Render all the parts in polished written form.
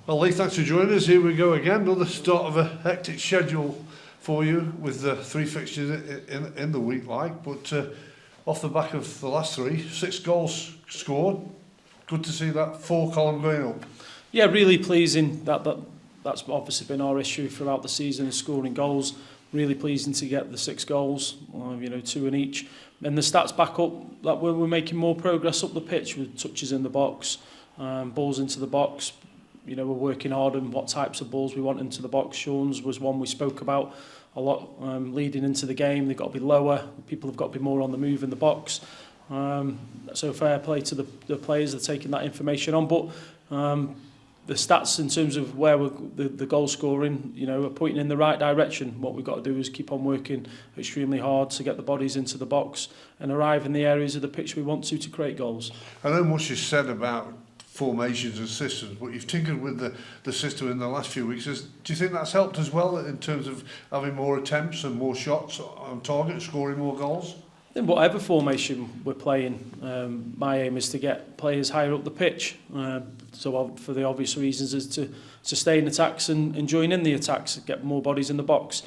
Well, Lee, thanks for joining us. Here we go again. Another start of a hectic schedule for you with the 3 fixtures in the week, but off the back of the last 3, 6 goals scored. Good to see that 4 column going up. Yeah, really pleasing. That's obviously been our issue throughout the season, scoring goals. Really pleasing to get the 6 goals, 2 in each. And the stats back up that we're making more progress up the pitch with touches in the box, balls into the box. We're working hard on what types of balls we want into the box. Sean's was one we spoke about a lot leading into the game. They've got to be lower. People have got to be more on the move in the box. So fair play to the players that are taking that information on. But the stats in terms of where the goal scoring, are pointing in the right direction. What we've got to do is keep on working extremely hard to get the bodies into the box and arrive in the areas of the pitch we want to create goals. I know much is said about formations and systems, but you've tinkered with the system in the last few weeks. Do you think that's helped as well in terms of having more attempts and more shots on target, scoring more goals? In whatever formation we're playing, my aim is to get players higher up the pitch. So for the obvious reasons is to sustain attacks and join in the attacks, get more bodies in the box.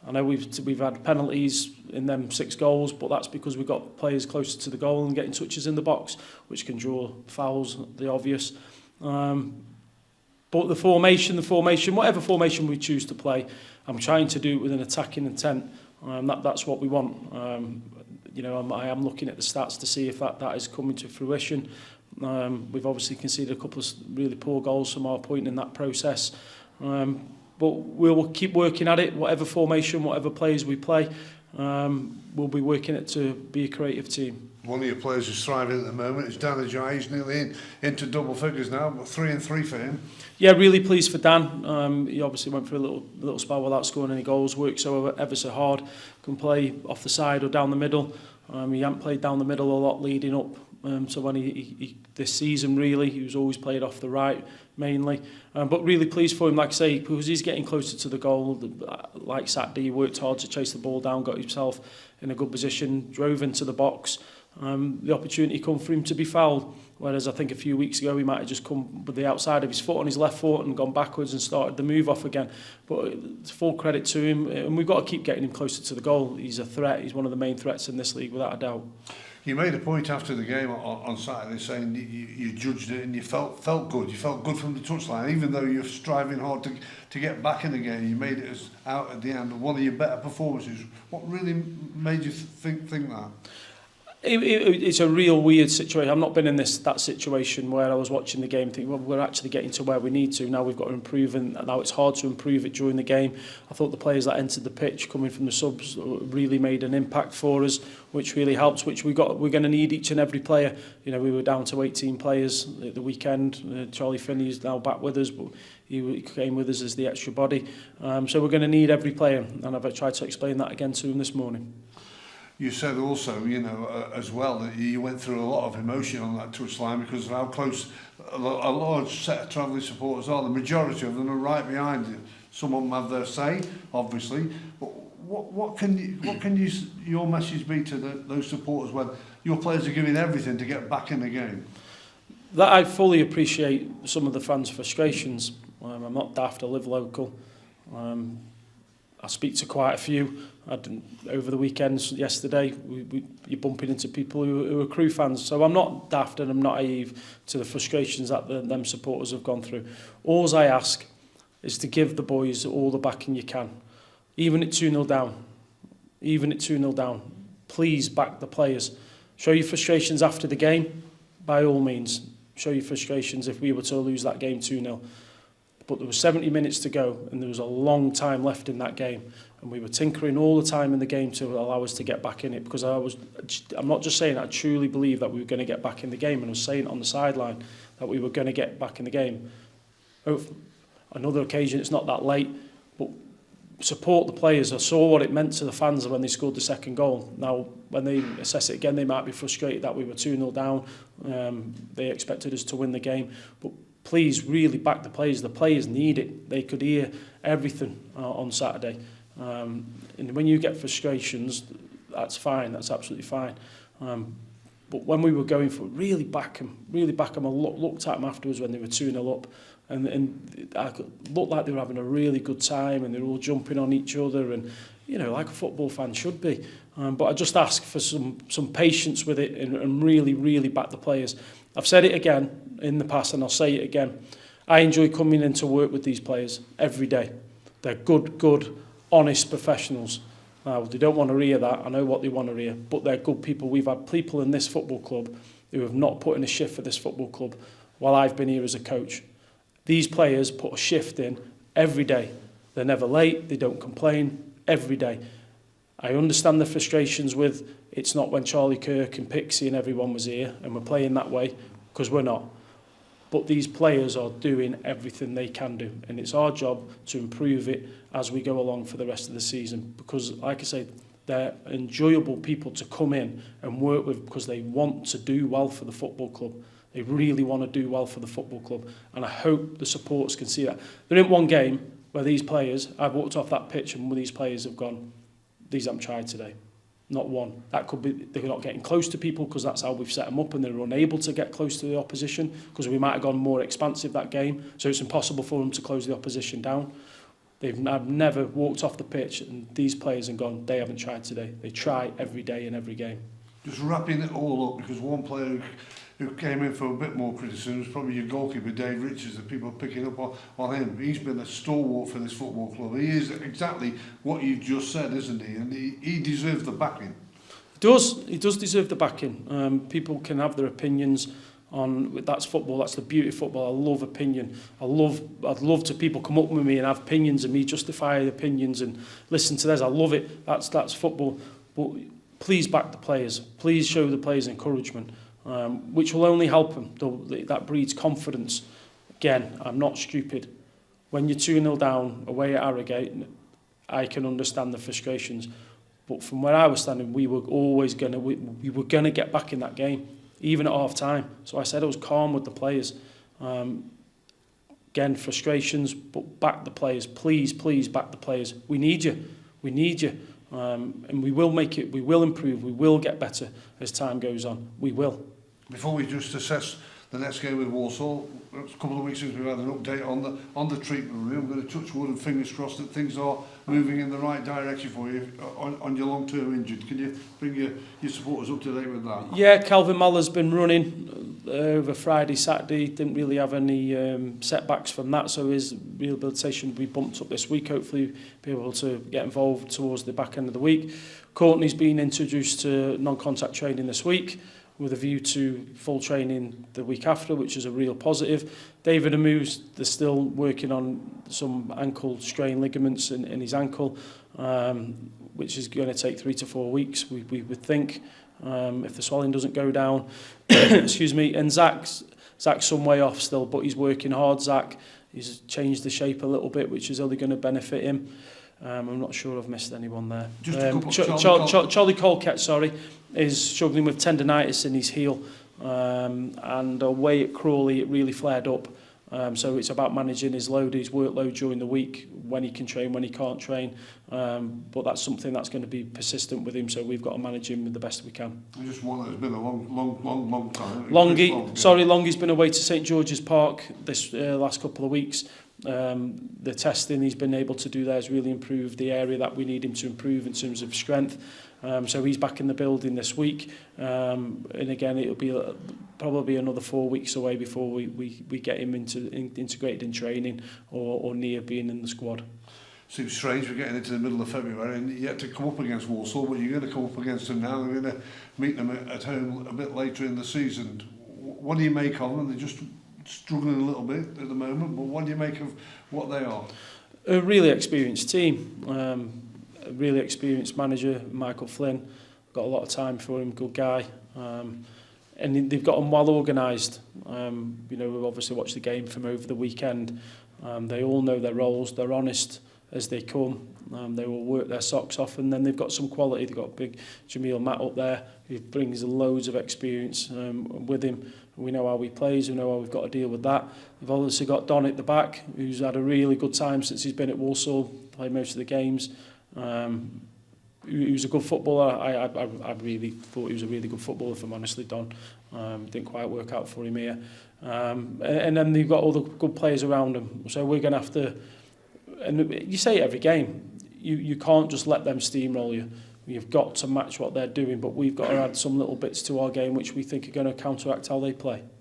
I know we've had penalties in them 6 goals, but that's because we've got players closer to the goal and getting touches in the box, which can draw fouls, the obvious. But the formation, whatever formation we choose to play, I'm trying to do it with an attacking intent. That's what we want. I am looking at the stats to see if that is coming to fruition. We've obviously conceded a couple of really poor goals from our point in that process. But we'll keep working at it, whatever formation, whatever players we play. We'll be working it to be a creative team. One of your players who's thriving at the moment is Dan Ajayi. He's nearly into double figures now, but 3 and 3 for him. Yeah, really pleased for Dan. He obviously went through a little spell without scoring any goals, worked ever so hard, can play off the side or down the middle. He hadn't played down the middle a lot leading up. So when he this season really, he was always played off the right mainly. But really pleased for him, like I say, because he's getting closer to the goal. Like Saturday, he worked hard to chase the ball down, got himself in a good position, drove into the box. The opportunity come for him to be fouled, whereas I think a few weeks ago he might have just come with the outside of his foot on his left foot and gone backwards and started the move off again. But it's full credit to him, and we've got to keep getting him closer to the goal. He's a threat. He's one of the main threats in this league, without a doubt. You made a point after the game on Saturday saying you judged it and you felt good. You felt good from the touchline, even though you're striving hard to get back in the game. You made it out at the end. One of your better performances. What really made you think that? It's a real weird situation. I've not been in that situation where I was watching the game and thinking, well, we're actually getting to where we need to. Now we've got to improve, and now it's hard to improve it during the game. I thought the players that entered the pitch coming from the subs really made an impact for us, which really helps, which we're going to need each and every player. We were down to 18 players at the weekend. Charlie Finney is now back with us, but he came with us as the extra body. So we're going to need every player, and I've tried to explain that again to him this morning. You said also, as well, that you went through a lot of emotion on that touchline because of how close a large set of travelling supporters are. The majority of them are right behind you. Some of them have their say, obviously. But what can your message be to those supporters when your players are giving everything to get back in the game? That I fully appreciate some of the fans' frustrations. I'm not daft. I live local. I speak to quite a few. Over the weekends yesterday, you're bumping into people who are Crew fans. So I'm not daft and I'm not naive to the frustrations that them supporters have gone through. All I ask is to give the boys all the backing you can. Even at 2-0 down. Please back the players. Show your frustrations after the game, by all means. Show your frustrations if we were to lose that game 2-0. But there was 70 minutes to go and there was a long time left in that game, and we were tinkering all the time in the game to allow us to get back in it, because I'm not just saying, I truly believe that we were going to get back in the game, and I was saying on the sideline that we were going to get back in the game. Another occasion, it's not that late, but support the players. I saw what it meant to the fans when they scored the second goal. Now, when they assess it again, they might be frustrated that we were 2-0 down. They expected us to win the game, but please really back the players. The players need it. They could hear everything on Saturday. And when you get frustrations, that's fine. That's absolutely fine. But when we were going for it, really back them. I looked at them afterwards when they were 2-0 up. and I looked like they were having a really good time, and they were all jumping on each other, and like a football fan should be. But I just ask for some patience with it, and really back the players. I've said it again in the past, and I'll say it again. I enjoy coming in to work with these players every day. They're good, honest professionals. Now, they don't want to hear that. I know what they want to hear, but they're good people. We've had people in this football club who have not put in a shift for this football club while I've been here as a coach. These players put a shift in every day. They're never late. They don't complain every day. I understand the frustrations with it's not when Charlie Kirk and Pixie and everyone was here and we're playing that way, because we're not. But these players are doing everything they can do, and it's our job to improve it as we go along for the rest of the season, because, like I say, they're enjoyable people to come in and work with, because they want to do well for the football club. They really want to do well for the football club, and I hope the supporters can see that. There ain't one game where these players, I've walked off that pitch and these players have gone, these haven't tried today. Not one. That could be they're not getting close to people because that's how we've set them up, and they're unable to get close to the opposition because we might have gone more expansive that game, so it's impossible for them to close the opposition down. I've never walked off the pitch and these players have gone, they haven't tried today. They try every day in every game. Just wrapping it all up, because one player who came in for a bit more criticism was probably your goalkeeper, Dave Richards, that people are picking up on him. He's been a stalwart for this football club. He is exactly what you've just said, isn't he? And he deserves the backing. He does deserve the backing. People can have their opinions on, that's football, that's the beauty of football. I love opinion. I'd love to people come up with me and have opinions and me justify the opinions and listen to theirs. I love it. That's football. But please back the players. Please show the players encouragement, which will only help them. That breeds confidence. Again, I'm not stupid. When you're 2-0 down away at Harrogate, I can understand the frustrations. But from where I was standing, we were always going to get back in that game, even at half time. So I said I was calm with the players. Again, frustrations, but back the players. Please back the players. We need you. And we will make it, we will improve, we will get better as time goes on. We will. Before we just assess the next game with Walsall, it's a couple of weeks since we've had an update on the treatment room. I'm going to touch wood and fingers crossed that things are moving in the right direction for you on your long-term injured. Can you bring your supporters up to date with that? Yeah, Calvin Maller's been running over Friday, Saturday. Didn't really have any setbacks from that, so his rehabilitation will be bumped up this week. Hopefully be able to get involved towards the back end of the week. Courtney's been introduced to non-contact training this week, with a view to full training the week after, which is a real positive. David Amu's, they're still working on some ankle strain ligaments in his ankle, which is going to take 3 to 4 weeks, we would think, if the swelling doesn't go down. Excuse me. And Zach's some way off still, but he's working hard. Zach, he's changed the shape a little bit, which is only going to benefit him. I'm not sure I've missed anyone there. Charlie Colquette, is struggling with tendinitis in his heel, and away at Crawley it really flared up. So it's about managing his workload during the week, when he can train, when he can't train. But that's something that's going to be persistent with him, so we've got to manage him the best we can. Just one that's been a long time. Longie's been away to St George's Park this last couple of weeks. The testing he's been able to do there has really improved the area that we need him to improve in terms of strength. So he's back in the building this week, and again it'll be probably another 4 weeks away before we get him integrated in training or near being in the squad. Seems strange we're getting into the middle of February and yet to come up against Walsall, but you're going to come up against them now. We're going to meet them at home a bit later in the season. What do you make of them? They're just struggling a little bit at the moment, but what do you make of what they are? A really experienced team, a really experienced manager, Michael Flynn. Got a lot of time for him, good guy, and they've got them well organised. We've obviously watched the game from over the weekend. They all know their roles. They're honest as they come. They will work their socks off, and then they've got some quality. They've got big Jamil Matt up there who brings loads of experience with him. We know how he plays, we know how we've got to deal with that. We've obviously got Don at the back, who's had a really good time since he's been at Walsall, played most of the games, he was a good footballer. I really thought he was a really good footballer, if I'm honestly, Don. Didn't quite work out for him here. And then they've got all the good players around him. So we're going to have to, and you say it every game, you can't just let them steamroll you. You've got to match what they're doing, but we've got to add some little bits to our game which we think are going to counteract how they play.